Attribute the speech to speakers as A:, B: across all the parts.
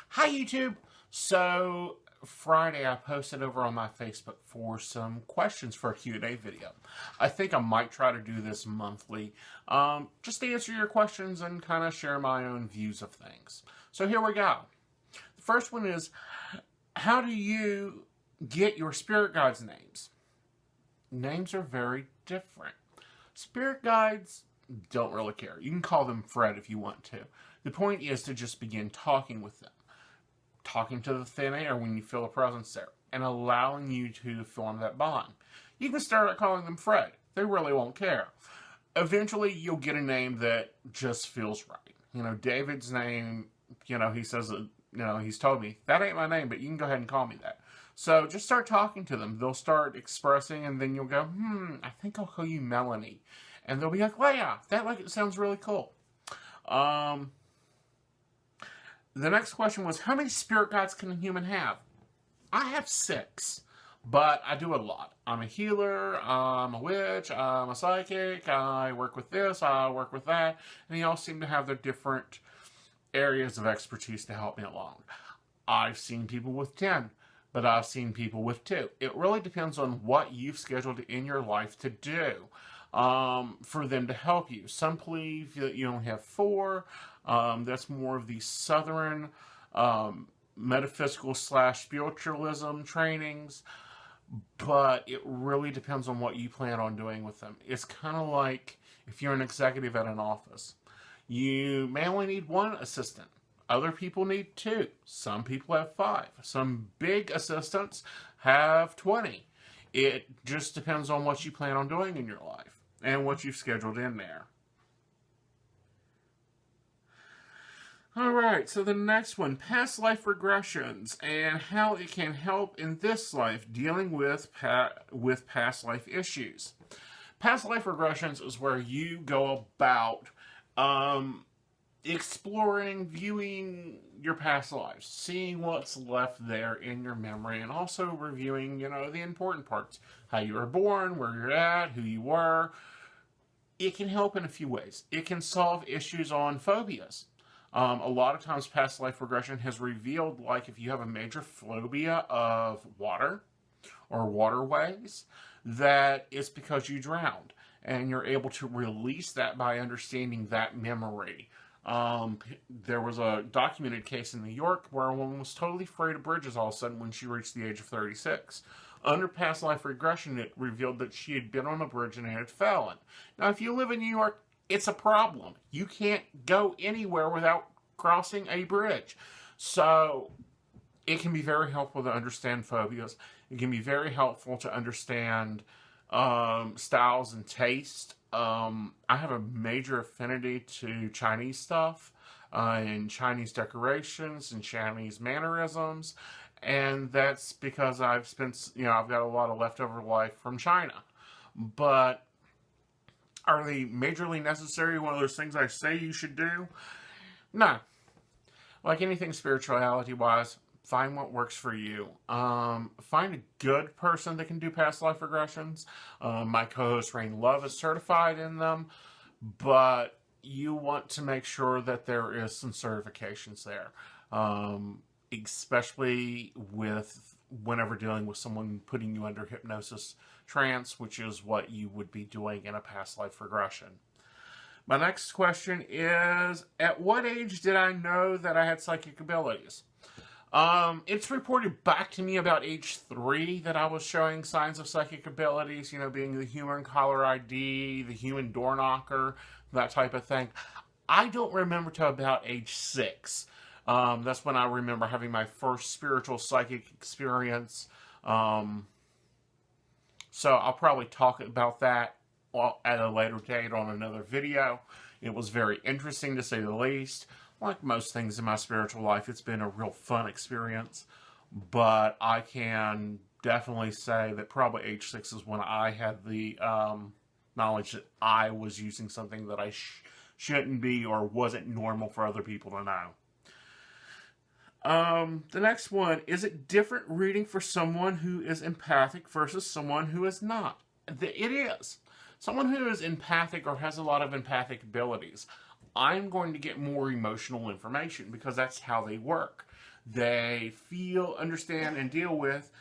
A: Hi YouTube! So Friday I posted over on my Facebook for some questions for a Q&A video. I think I might try to do this monthly, just to answer your questions and kind of share my own views of things. So here we go. The first one is, how do you get your spirit guides' names? Names are very different. Spirit guides don't really care. You can call them Fred if you want to. The point is to just begin talking with them. Talking to the thin air when you feel a presence there, and allowing you to form that bond. You can start at calling them Fred. They really won't care. Eventually, you'll get a name that just feels right. You know, David's name, he says, he's told me, that ain't my name, but you can go ahead and call me that. So just start talking to them. They'll start expressing, and then you'll go, I think I'll call you Melanie. And they'll be like, well, yeah, it sounds really cool. The next question was, how many spirit guides can a human have? I have 6, but I do a lot. I'm a healer, I'm a witch, I'm a psychic, I work with this, I work with that, and they all seem to have their different areas of expertise to help me along. I've seen people with 10, but I've seen people with 2. It really depends on what you've scheduled in your life to do for them to help you. Some believe that you only have 4. That's more of the Southern metaphysical / spiritualism trainings, but it really depends on what you plan on doing with them. It's kind of like if you're an executive at an office. You may only need 1 assistant. Other people need 2. Some people have 5. Some big assistants have 20. It just depends on what you plan on doing in your life and what you've scheduled in there. Alright, so the next one, past life regressions and how it can help in this life dealing with past life issues. Past life regressions is where you go about exploring, viewing your past lives, seeing what's left there in your memory, and also reviewing, the important parts. How you were born, where you're at, who you were. It can help in a few ways. It can solve issues on phobias. A lot of times past life regression has revealed, like, if you have a major phobia of water or waterways, that it's because you drowned. And you're able to release that by understanding that memory. There was a documented case in New York where a woman was totally afraid of bridges all of a sudden when she reached the age of 36. Under past life regression, it revealed that she had been on a bridge and had fallen. Now, if you live in New York, it's a problem. You can't go anywhere without crossing a bridge. So it can be very helpful to understand phobias. It can be very helpful to understand styles and taste. I have a major affinity to Chinese stuff and Chinese decorations and Chinese mannerisms. And that's because I've got a lot of leftover life from China. But are they majorly necessary? One of those things I say you should do? No. Like anything spirituality-wise, find what works for you. Find a good person that can do past life regressions. My co-host Rain Love is certified in them, but you want to make sure that there is some certifications there, especially whenever dealing with someone putting you under hypnosis trance, which is what you would be doing in a past life regression. My next question is, at what age did I know that I had psychic abilities? It's reported back to me about age 3 that I was showing signs of psychic abilities, being the human caller ID, the human door knocker, that type of thing. I don't remember till about age 6. That's when I remember having my first spiritual psychic experience. So I'll probably talk about that at a later date on another video. It was very interesting, to say the least. Like most things in my spiritual life, it's been a real fun experience. But I can definitely say that probably age 6 is when I had the knowledge that I was using something that I shouldn't be or wasn't normal for other people to know. The next one, is it different reading for someone who is empathic versus someone who is not? It is. Someone who is empathic or has a lot of empathic abilities I'm going to get more emotional information because that's how they work. They feel, understand, and deal with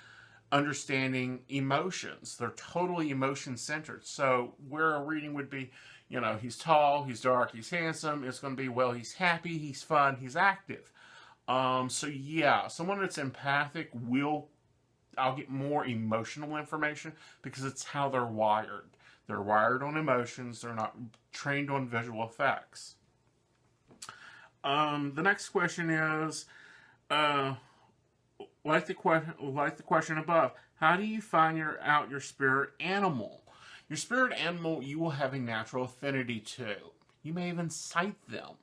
A: understanding emotions. They're totally emotion centered. So where a reading would be, you know, he's tall, he's dark, he's handsome, it's going to be, well, he's happy, he's fun, he's active. So yeah, someone that's empathic I'll get more emotional information because it's how they're wired. They're wired on emotions. They're not trained on visual effects. The next question is, like the question above, how do you find out your spirit animal? Your spirit animal you will have a natural affinity to. You may even cite them.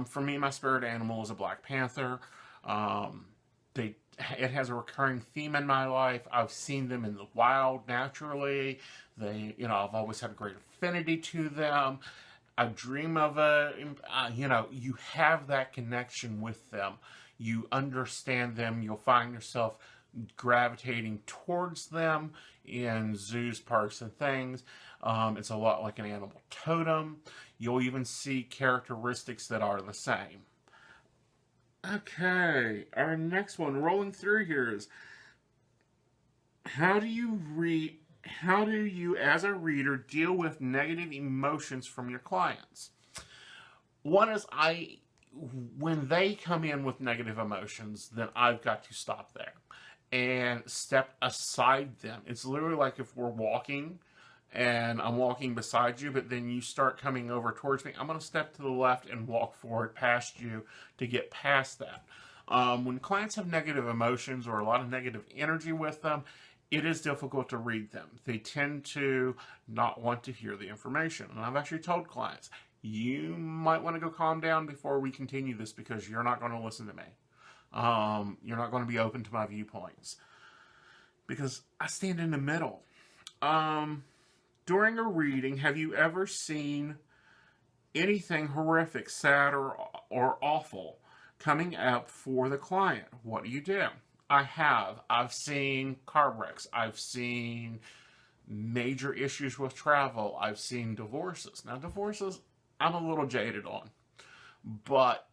A: For me, my spirit animal is a black panther. It has a recurring theme in my life. I've seen them in the wild naturally. I've always had a great affinity to them. I dream of it. You have that connection with them. You understand them. You'll find yourself gravitating towards them in zoos, parks, and things. It's a lot like an animal totem. You'll even see characteristics that are the same. Okay, our next one, rolling through here, is how do you, as a reader, deal with negative emotions from your clients? One is when they come in with negative emotions, then I've got to stop there and step aside them. It's literally like if we're walking and I'm walking beside you, but then you start coming over towards me, I'm going to step to the left and walk forward past you to get past that. When clients have negative emotions or a lot of negative energy with them, it is difficult to read them. They tend to not want to hear the information. And I've actually told clients, you might want to go calm down before we continue this because you're not going to listen to me. You're not going to be open to my viewpoints. Because I stand in the middle. During a reading, have you ever seen anything horrific, sad, or awful coming up for the client? What do? I have. I've seen car wrecks. I've seen major issues with travel. I've seen divorces. Now, divorces, I'm a little jaded on. But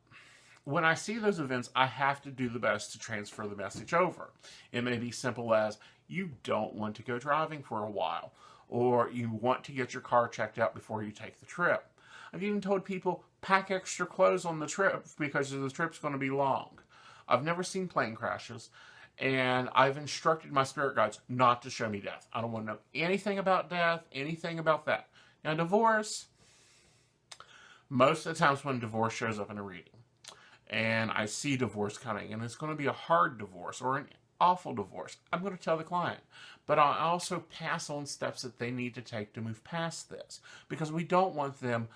A: when I see those events, I have to do the best to transfer the message over. It may be simple as, you don't want to go driving for a while, or you want to get your car checked out before you take the trip. I've even told people, pack extra clothes on the trip because the trip's going to be long. I've never seen plane crashes, and I've instructed my spirit guides not to show me death. I don't want to know anything about death, anything about that. Now, divorce, most of the times when divorce shows up in a reading, and I see divorce coming, and it's going to be a hard divorce or an awful divorce, I'm going to tell the client. But I'll also pass on steps that they need to take to move past this, because we don't want them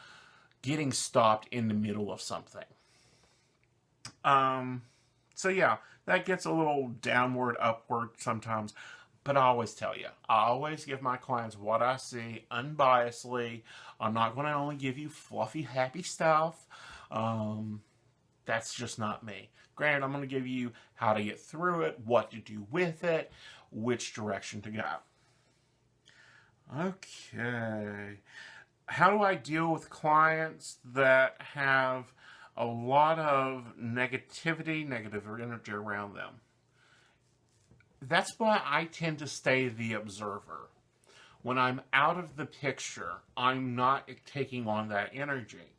A: getting stopped in the middle of something. So yeah, that gets a little downward, upward sometimes, but I always tell you, I always give my clients what I see unbiasedly. I'm not going to only give you fluffy, happy stuff. That's just not me. Granted, I'm going to give you how to get through it, what to do with it, which direction to go. Okay. How do I deal with clients that have a lot of negativity, negative energy around them? That's why I tend to stay the observer. When I'm out of the picture, I'm not taking on that energy.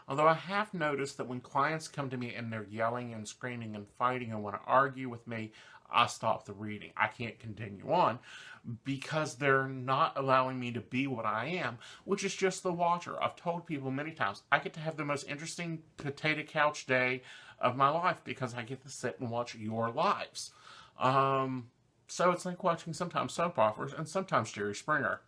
A: Although I have noticed that when clients come to me and they're yelling and screaming and fighting and want to argue with me, I stop the reading. I can't continue on because they're not allowing me to be what I am, which is just the watcher. I've told people many times, I get to have the most interesting potato couch day of my life because I get to sit and watch your lives. So it's like watching sometimes soap operas and sometimes Jerry Springer.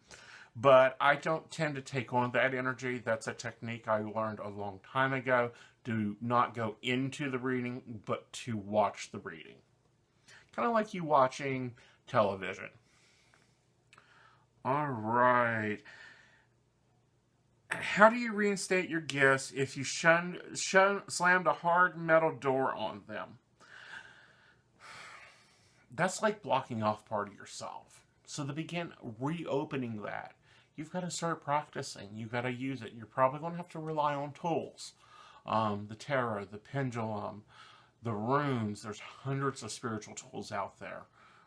A: But I don't tend to take on that energy. That's a technique I learned a long time ago. Do not go into the reading, but to watch the reading. Kind of like you watching television. All right. How do you reinstate your gifts if you slammed a hard metal door on them? That's like blocking off part of yourself. So to begin reopening that, you've got to start practicing. You've got to use it. You're probably going to have to rely on tools. the tarot, the pendulum, the runes. There's hundreds of spiritual tools out there.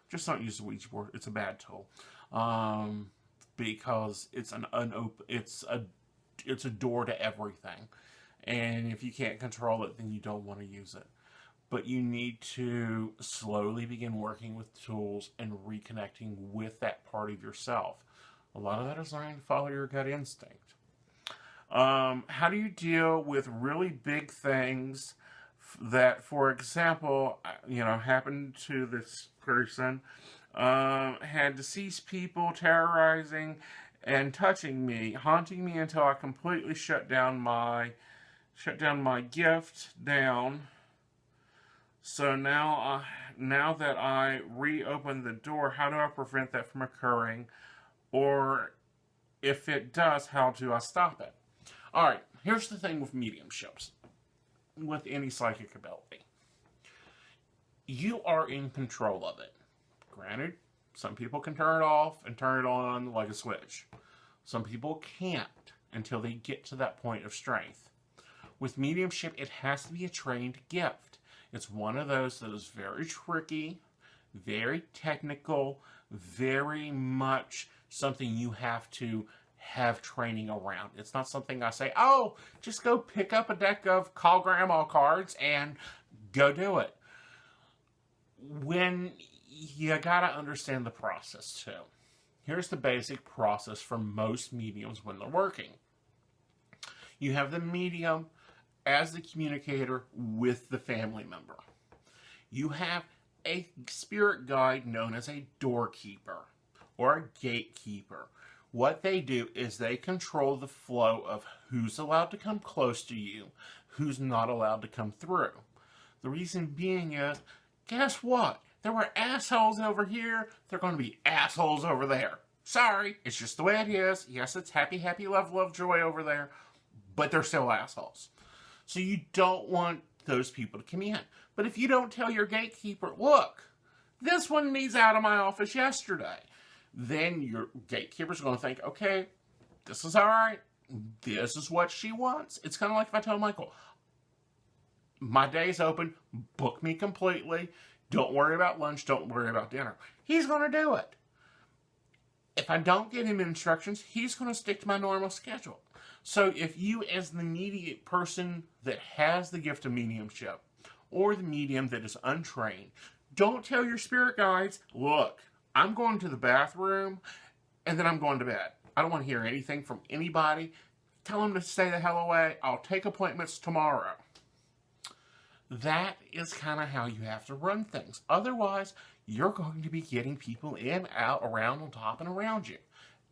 A: Just don't use the Ouija board. It's a bad tool. Because it's it's a door to everything. And if you can't control it, then you don't want to use it. But you need to slowly begin working with tools and reconnecting with that part of yourself. A lot of that is learning to follow your gut instinct. How do you deal with really big things that, for example, happened to this person? Had deceased people terrorizing and touching me, haunting me until I completely shut down my gift down. So now that I reopen the door, how do I prevent that from occurring? Or if it does, how do I stop it? All right, here's the thing with mediumships, with any psychic ability. You are in control of it. Granted, some people can turn it off and turn it on like a switch. Some people can't until they get to that point of strength. With mediumship, it has to be a trained gift. It's one of those that is very tricky, very technical, very much something you have to have training around. It's not something I say, oh, just go pick up a deck of Call Grandma cards and go do it. When you gotta understand the process too. Here's the basic process for most mediums when they're working. You have the medium as the communicator with the family member. You have a spirit guide known as a doorkeeper or a gatekeeper. What they do is they control the flow of who's allowed to come close to you, who's not allowed to come through. The reason being is, guess what? There were assholes over here, they're going to be assholes over there. Sorry, it's just the way it is. Yes, it's happy, happy, love, love, joy over there, but they're still assholes. So you don't want those people to come in. But if you don't tell your gatekeeper, look, this one needs out of my office yesterday, then your gatekeeper's going to think, okay, this is all right. This is what she wants. It's kind of like if I tell Michael, my day's open, book me completely. Don't worry about lunch. Don't worry about dinner. He's going to do it. If I don't give him instructions, he's going to stick to my normal schedule. So if you, as the immediate person that has the gift of mediumship, or the medium that is untrained, don't tell your spirit guides, look, I'm going to the bathroom, and then I'm going to bed. I don't want to hear anything from anybody. Tell them to stay the hell away. I'll take appointments tomorrow. That is kind of how you have to run things. Otherwise, you're going to be getting people in, out, around, on top, and around you.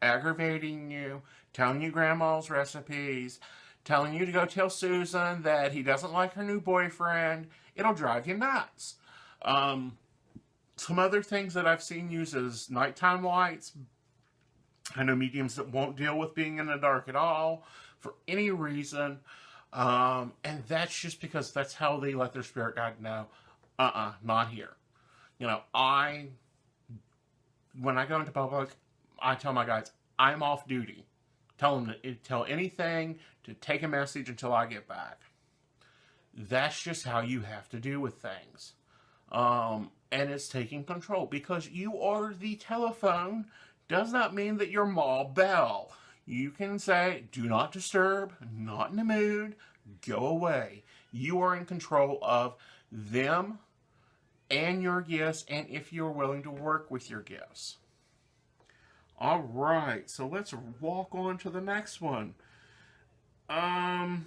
A: Aggravating you, telling you grandma's recipes, telling you to go tell Susan that he doesn't like her new boyfriend. It'll drive you nuts. Some other things that I've seen used is nighttime lights. I know mediums that won't deal with being in the dark at all for any reason. And that's just because that's how they let their spirit guide know, not here. You know, when I go into public, I tell my guides, I'm off duty. Tell them to tell anything, to take a message until I get back. That's just how you have to do with things. And it's taking control. Because you are the telephone does not mean that you're Ma Bell. You can say, do not disturb, not in the mood, go away. You are in control of them and your gifts, and if you're willing to work with your gifts. All right, so let's walk on to the next one. How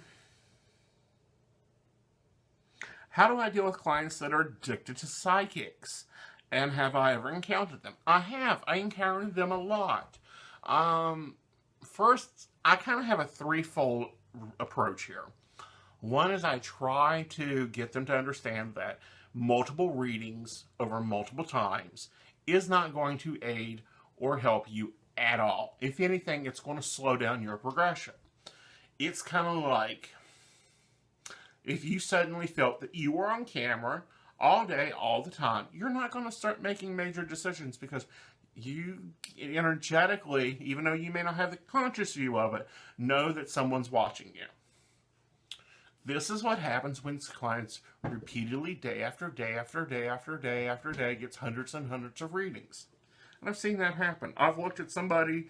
A: do I deal with clients that are addicted to psychics? And have I ever encountered them? I have. I encountered them a lot. First, I kind of have a threefold approach here. One is I try to get them to understand that multiple readings over multiple times is not going to aid or help you at all. If anything, it's going to slow down your progression. It's kind of like if you suddenly felt that you were on camera all day, all the time, you're not going to start making major decisions because you energetically, even though you may not have the conscious view of it, know that someone's watching you. This is what happens when clients repeatedly, day after day after day after day after day, gets hundreds and hundreds of readings. And I've seen that happen. I've looked at somebody's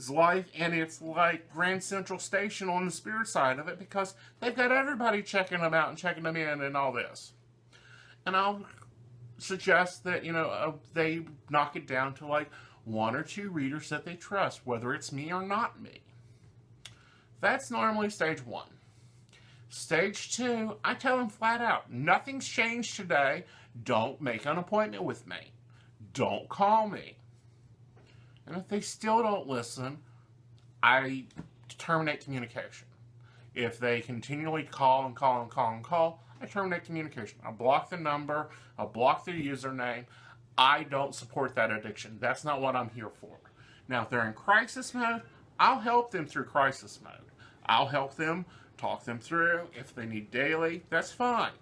A: life, and it's like Grand Central Station on the spirit side of it, because they've got everybody checking them out and checking them in and all this. And I'll suggest that, they knock it down to like 1 or 2 readers that they trust, whether it's me or not me. That's normally stage 1. Stage 2, I tell them flat out, nothing's changed today. Don't make an appointment with me. Don't call me. And if they still don't listen, I terminate communication. If they continually call and call and call and call, I terminate communication. I block the number. I block their username. I don't support that addiction. That's not what I'm here for. Now, if they're in crisis mode, I'll help them through crisis mode. I'll help them, talk them through. If they need daily, that's fine.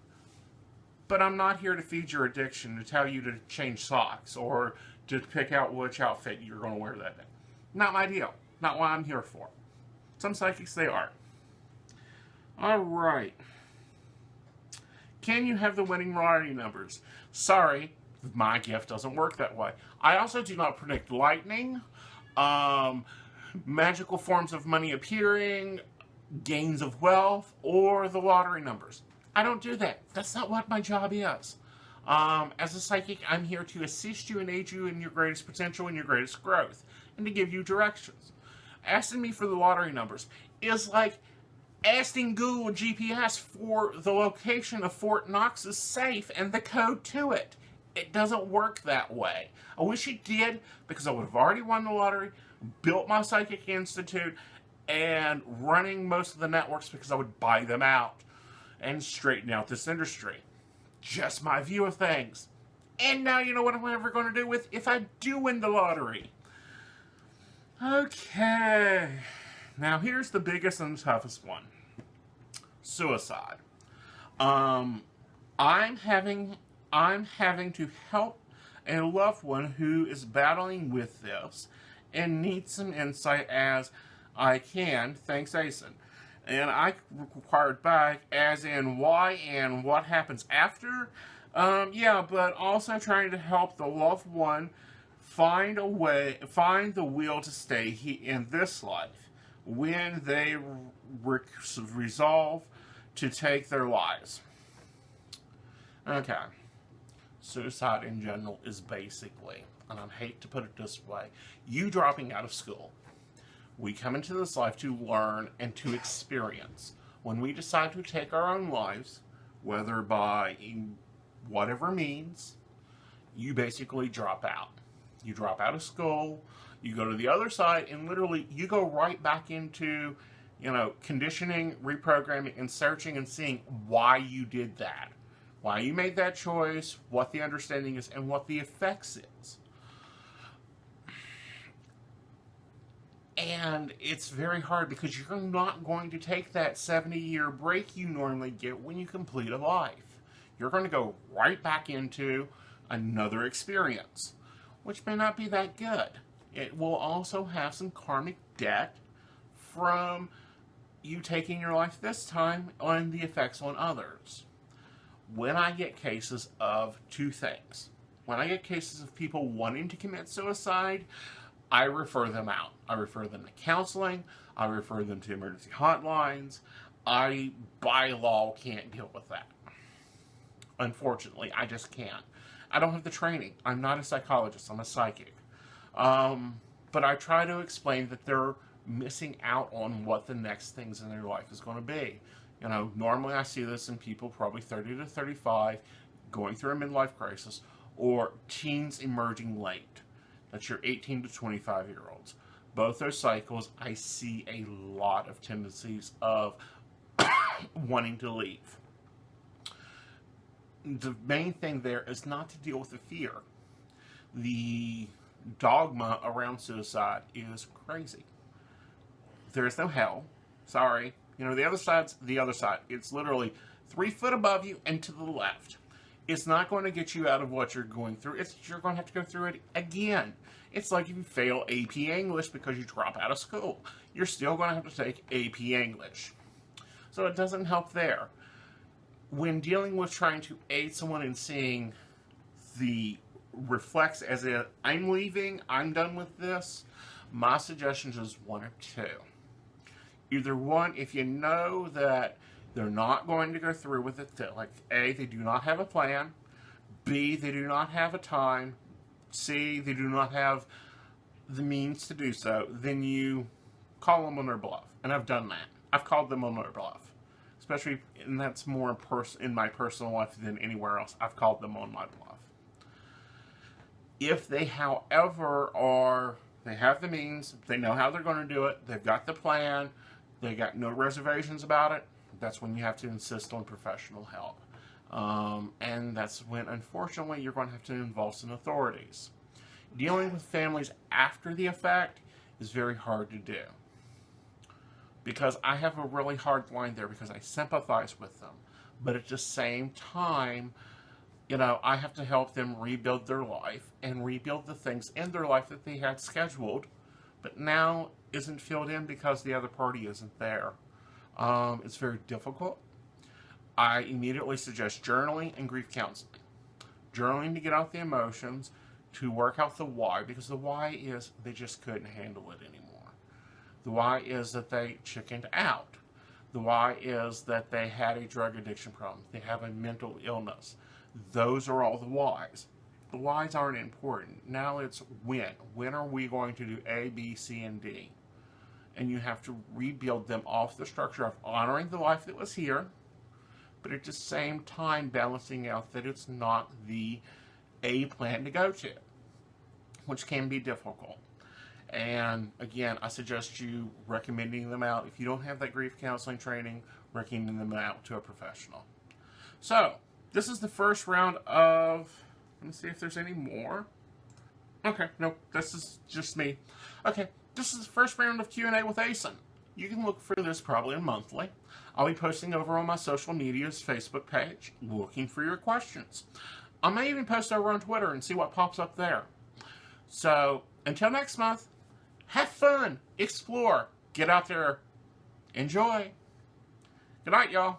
A: But I'm not here to feed your addiction, to tell you to change socks, or to pick out which outfit you're going to wear that day. Not my deal. Not what I'm here for. Some psychics, they are. All right. Can you have the winning lottery numbers? Sorry, my gift doesn't work that way. I also do not predict lightning, magical forms of money appearing, gains of wealth, or the lottery numbers. I don't do that. That's not what my job is. As a psychic, I'm here to assist you and aid you in your greatest potential and your greatest growth, and to give you directions. Asking me for the lottery numbers is like asking Google GPS for the location of Fort Knox's safe and the code to it. It doesn't work that way. I wish it did, because I would have already won the lottery, built my Psychic Institute, and running most of the networks, because I would buy them out and straighten out this industry. Just my view of things. And now you know what I'm ever going to do with if I do win the lottery. Okay. Now here's the biggest and toughest one. Suicide. I'm having to help a loved one who is battling with this and needs some insight as I can, thanks Aeson. And I required back as in why and what happens after. Yeah, but also trying to help the loved one find the will to stay in this life when they resolve to take their lives. Okay. Suicide in general is basically, and I hate to put it this way, you dropping out of school. We come into this life to learn and to experience. When we decide to take our own lives, whether by whatever means, you basically drop out. You drop out of school, you go to the other side, and literally you go right back into, conditioning, reprogramming, and searching and seeing why you did that. Why you made that choice, what the understanding is, and what the effects is. And it's very hard because you're not going to take that 70-year break you normally get when you complete a life. You're going to go right back into another experience, which may not be that good. It will also have some karmic debt from you taking your life this time and the effects on others. When I get cases of 2 things. When I get cases of people wanting to commit suicide, I refer them out. I refer them to counseling. I refer them to emergency hotlines. I, by law, can't deal with that. Unfortunately, I just can't. I don't have the training. I'm not a psychologist. I'm a psychic. But I try to explain that they're missing out on what the next things in their life is going to be. Normally I see this in people probably 30 to 35 going through a midlife crisis, or teens emerging late. That's your 18 to 25-year-olds. Both those cycles, I see a lot of tendencies of wanting to leave. The main thing there is not to deal with the fear. The dogma around suicide is crazy. There is no hell. Sorry. The other side's the other side. It's literally 3 foot above you and to the left. It's not going to get you out of what you're going through. You're going to have to go through it again. It's like if you fail AP English because you drop out of school. You're still going to have to take AP English. So it doesn't help there. When dealing with trying to aid someone in seeing the reflex as if I'm leaving, I'm done with this, my suggestion is one of two. Either one, if you know that they're not going to go through with it, that like A, they do not have a plan, B, they do not have a time, C, they do not have the means to do so, then you call them on their bluff. And I've done that. I've called them on their bluff. Especially, and that's more in my personal life than anywhere else. I've called them on my bluff. If they, however, they have the means, they know how they're going to do it, they've got the plan, they got no reservations about it, that's when you have to insist on professional help. And that's when, unfortunately, you're going to have to involve some authorities. Dealing with families after the effect is very hard to do. Because I have a really hard line there because I sympathize with them. But at the same time, I have to help them rebuild their life and rebuild the things in their life that they had scheduled, but now isn't filled in because the other party isn't there. It's very difficult. I immediately suggest journaling and grief counseling. Journaling to get out the emotions, to work out the why, because the why is they just couldn't handle it anymore. The why is that they chickened out. The why is that they had a drug addiction problem. They have a mental illness. Those are all the whys. The whys aren't important. Now it's when. When are we going to do A, B, C, and D? And you have to rebuild them off the structure of honoring the life that was here, but at the same time balancing out that it's not the A plan to go to, which can be difficult. And again, I suggest you recommending them out. If you don't have that grief counseling training, recommending them out to a professional. So, this is the first round of, let me see if there's any more. Okay, no, this is just me. Okay, this is the first round of Q&A with Aeson. You can look for this probably monthly. I'll be posting over on my social media's Facebook page, looking for your questions. I may even post over on Twitter and see what pops up there. So, until next month, have fun, explore, get out there, enjoy. Good night, y'all.